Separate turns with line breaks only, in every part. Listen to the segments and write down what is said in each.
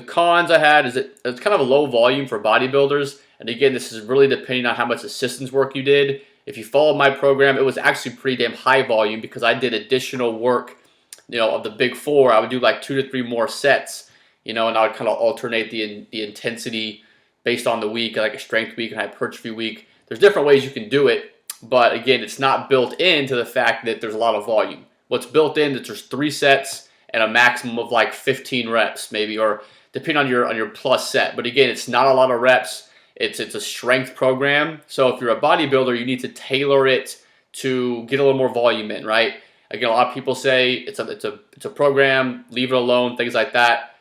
cons I had is that it's kind of a low volume for bodybuilders. And again, this is really depending on how much assistance work you did. If you followed my program, it was actually pretty damn high volume because I did additional work, of the big four. I would do like 2 to 3 more sets, and I would kind of alternate the intensity based on the week, like a strength week and hypertrophy week. There's different ways you can do it, but again, it's not built into the fact that there's a lot of volume. What's built in is there's 3 sets and a maximum of like 15 reps maybe, or depending on your plus set. But again, it's not a lot of reps. It's a strength program. So if you're a bodybuilder, you need to tailor it to get a little more volume in, right? Again, a lot of people say it's a program, leave it alone, things like that.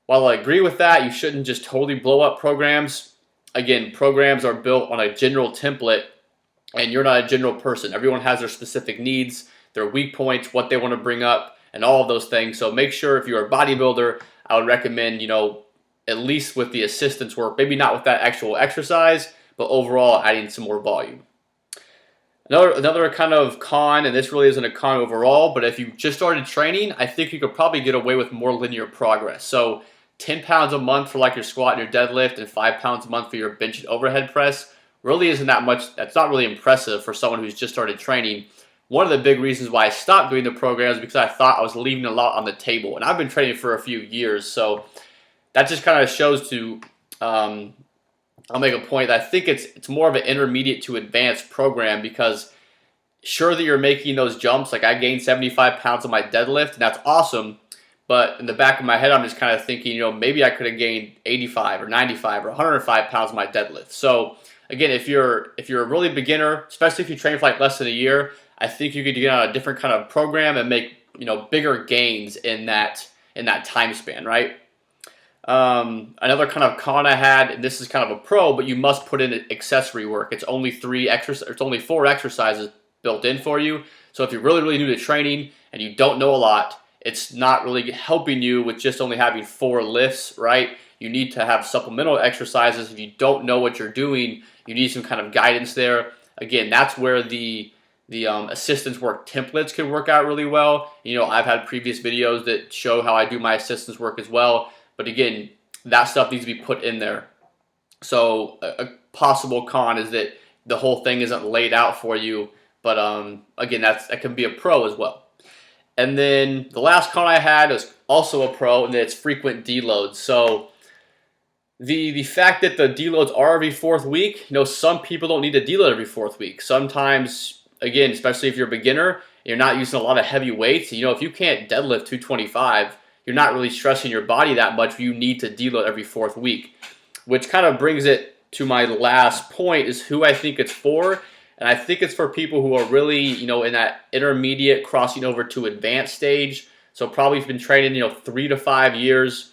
While I agree with that, you shouldn't just totally blow up programs. Again, programs are built on a general template, and you're not a general person. Everyone has their specific needs, their weak points, what they want to bring up, and all of those things. So make sure if you're a bodybuilder, I would recommend, at least with the assistance work, maybe not with that actual exercise, but overall adding some more volume. Another kind of con, and this really isn't a con overall, but if you just started training, I think you could probably get away with more linear progress. So 10 pounds a month for like your squat and your deadlift, and 5 pounds a month for your bench and overhead press really isn't that much. That's not really impressive for someone who's just started training. One of the big reasons why I stopped doing the program is because I thought I was leaving a lot on the table, and I've been training for a few years, so that just kind of shows to, I'll make a point that I think it's more of an intermediate to advanced program, because sure that you're making those jumps, like I gained 75 pounds on my deadlift, and that's awesome, but in the back of my head, I'm just kind of thinking, maybe I could have gained 85 or 95 or 105 pounds on my deadlift. So again, if you're a really beginner, especially if you train for like less than a year, I think you could get on a different kind of program and make bigger gains in that time span, right? Another kind of con I had, and this is kind of a pro, but you must put in accessory work. It's only 4 exercises built in for you. So if you're really, really new to training and you don't know a lot, it's not really helping you with just only having 4 lifts, right? You need to have supplemental exercises. If you don't know what you're doing, you need some kind of guidance there. Again, that's where the assistance work templates can work out really well. I've had previous videos that show how I do my assistance work as well. But again, that stuff needs to be put in there. So a possible con is that the whole thing isn't laid out for you. But again, that can be a pro as well. And then the last con I had is also a pro, and it's frequent deloads. So the fact that the deloads are every 4th week, some people don't need to deload every 4th week. Sometimes, again, especially if you're a beginner, you're not using a lot of heavy weights. If you can't deadlift 225, you're not really stressing your body that much. You need to deload every 4th week, which kind of brings it to my last point, is who I think it's for. And I think it's for people who are really, in that intermediate crossing over to advanced stage. So probably you've been training, 3 to 5 years.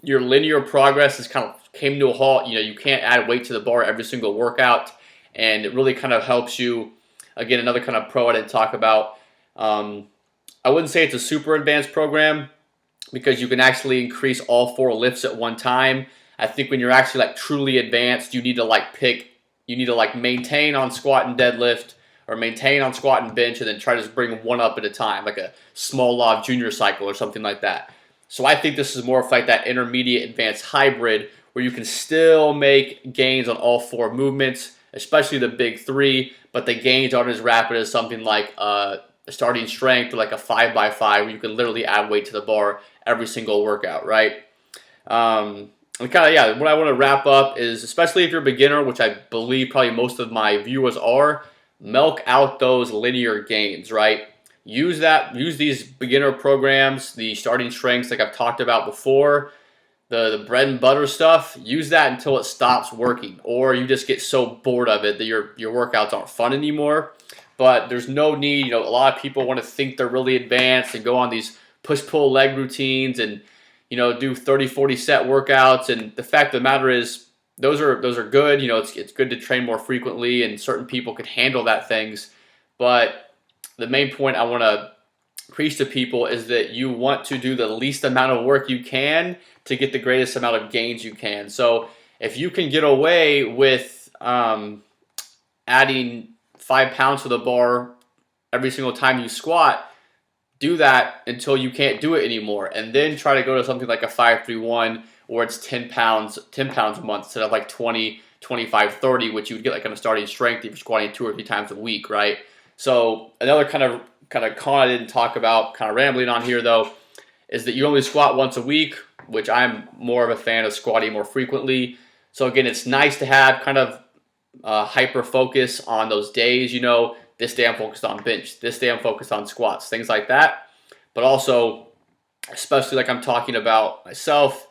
Your linear progress has kind of came to a halt. You can't add weight to the bar every single workout. And it really kind of helps you. Again, another kind of pro I didn't talk about. I wouldn't say it's a super advanced program, because you can actually increase all 4 lifts at one time. I think when you're actually like truly advanced, you need to maintain on squat and deadlift, or maintain on squat and bench, and then try to just bring one up at a time, like a small law of junior cycle or something like that. So I think this is more of like that intermediate advanced hybrid where you can still make gains on all 4 movements, especially the big 3, but the gains aren't as rapid as something like a starting strength or like a 5x5, where you can literally add weight to the bar every single workout, right? And what I want to wrap up is, especially if you're a beginner, which I believe probably most of my viewers are, milk out those linear gains, right? Use these beginner programs, the starting strengths like I've talked about before, the bread and butter stuff. Use that until it stops working, or you just get so bored of it that your workouts aren't fun anymore. But there's no need. A lot of people want to think they're really advanced and go on these push-pull leg routines and do 30, 40 set workouts. And the fact of the matter is, those are good. It's good to train more frequently, and certain people could handle that things. But the main point I want to preach to people is that you want to do the least amount of work you can to get the greatest amount of gains you can. So if you can get away with adding 5 pounds to the bar every single time you squat, do that until you can't do it anymore, and then try to go to something like a 5-3-1 or it's 10 pounds a month instead of like 20, 25, 30, which you would get like on a starting strength if you're squatting 2 or 3 times a week, right? So another kind of con I didn't talk about, kind of rambling on here though, is that you only squat once a week, which I'm more of a fan of squatting more frequently. So again, it's nice to have kind of hyper focus on those days, you know, this day I'm focused on bench, this day I'm focused on squats, things like that. But also, especially like I'm talking about myself,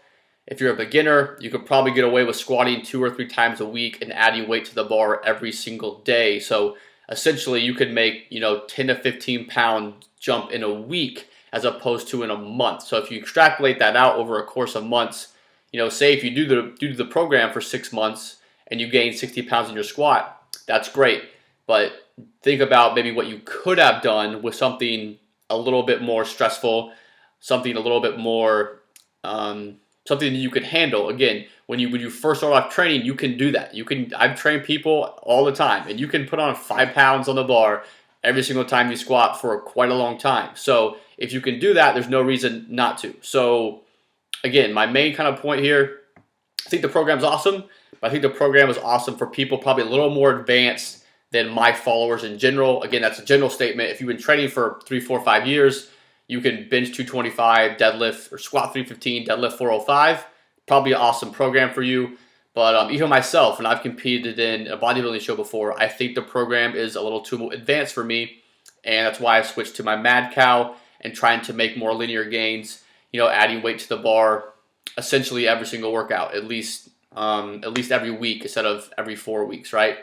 if you're a beginner, you could probably get away with squatting 2 or 3 times a week and adding weight to the bar every single day. So essentially you could make, you know, 10 to 15 pound jump in a week as opposed to in a month. So if you extrapolate that out over a course of months, you know, say if you do the program for 6 months and you gain 60 pounds in your squat, that's great. But think about maybe what you could have done with something a little bit more stressful, something a little bit more, something that you could handle. Again, when you first start off training, you can do that. I've trained people all the time, and you can put on 5 pounds on the bar every single time you squat for quite a long time. So if you can do that, there's no reason not to. So again, my main kind of point here, I think the program's awesome, but I think the program is awesome for people probably a little more advanced than my followers in general. Again, that's a general statement. If you've been training for 3, 4, 5 years, you can bench 225, deadlift, or squat 315, deadlift 405. Probably an awesome program for you. But even myself, when I've competed in a bodybuilding show before, I think the program is a little too advanced for me. And that's why I switched to my Mad Cow and trying to make more linear gains, you know, adding weight to the bar essentially every single workout, at least every week instead of every 4 weeks, right?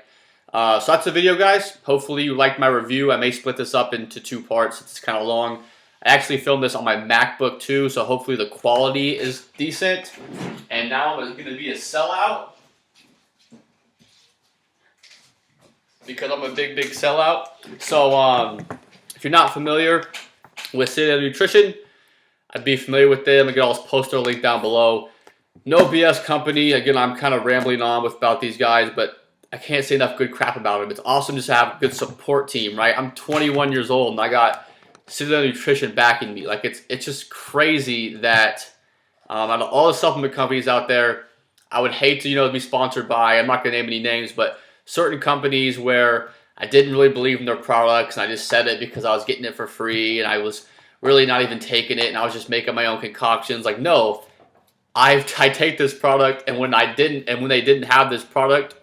So that's the video, guys. Hopefully you liked my review. I may split this up into 2 parts. It's kind of long. I actually filmed this on my MacBook too, so hopefully the quality is decent. And now it's going to be a sellout because I'm a big sellout. So if you're not familiar with Citadel Nutrition, I'd be familiar with them. Again, I'll post their link down below. No BS company. Again, I'm kind of rambling on about these guys, but I can't say enough good crap about them. It's awesome just to have a good support team, right? I'm 21 years old and I got Citadel Nutrition backing me. Like it's just crazy that out of all the supplement companies out there, I would hate to, you know, be sponsored by, I'm not going to name any names, but certain companies where I didn't really believe in their products and I just said it because I was getting it for free and I was really not even taking it and I was just making my own concoctions. Like, no, I take this product, and when they didn't have this product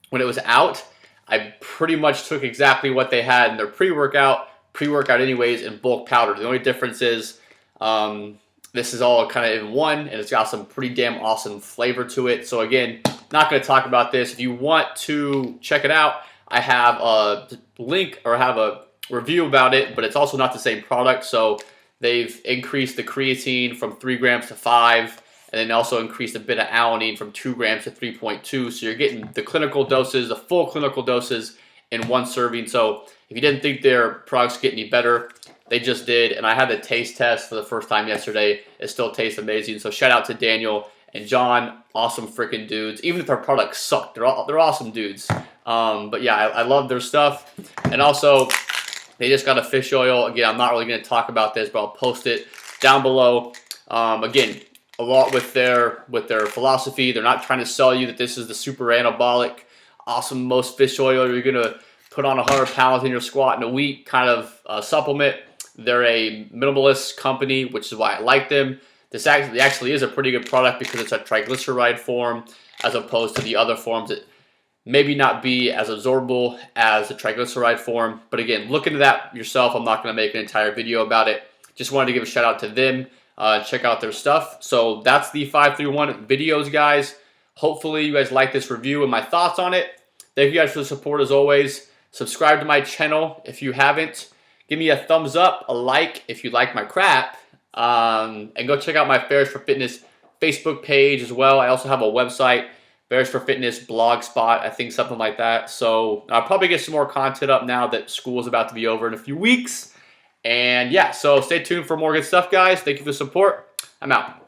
when it was out, I pretty much took exactly what they had in their pre-workout anyways, in bulk powder. The only difference is this is all kind of in one, and it's got some pretty damn awesome flavor to it. So again, not going to talk about this. If you want to check it out, I have a link or have a review about it, but it's also not the same product. So they've increased the creatine from 3 grams to 5, and then also increased a bit of alanine from 2 grams to 3.2. So you're getting the clinical doses, the full clinical doses in one serving. So if you didn't think their products get any better, they just did. And I had the taste test for the first time yesterday. It still tastes amazing. So shout out to Daniel and John, awesome freaking dudes. Even if their products suck, they're awesome dudes. But yeah, I love their stuff. And also, they just got a fish oil. Again, I'm not really going to talk about this, but I'll post it down below. Again, a lot with their philosophy. They're not trying to sell you that this is the super anabolic, awesome most fish oil you're going to put on 100 pounds in your squat in a week kind of supplement. They're a minimalist company, which is why I like them. This actually is a pretty good product because it's a triglyceride form as opposed to the other forms that maybe not be as absorbable as the triglyceride form. But again, look into that yourself. I'm not going to make an entire video about it. Just wanted to give a shout out to them. Check out their stuff. So that's the 531 videos, guys. Hopefully you guys like this review and my thoughts on it. Thank you guys for the support as always. Subscribe to my channel if you haven't. Give me a thumbs up, a like if you like my crap. And go check out my Bears for Fitness Facebook page as well. I also have a website, Bears for Fitness blogspot, I think something like that. So I'll probably get some more content up now that school is about to be over in a few weeks. And yeah, so stay tuned for more good stuff, guys. Thank you for the support. I'm out.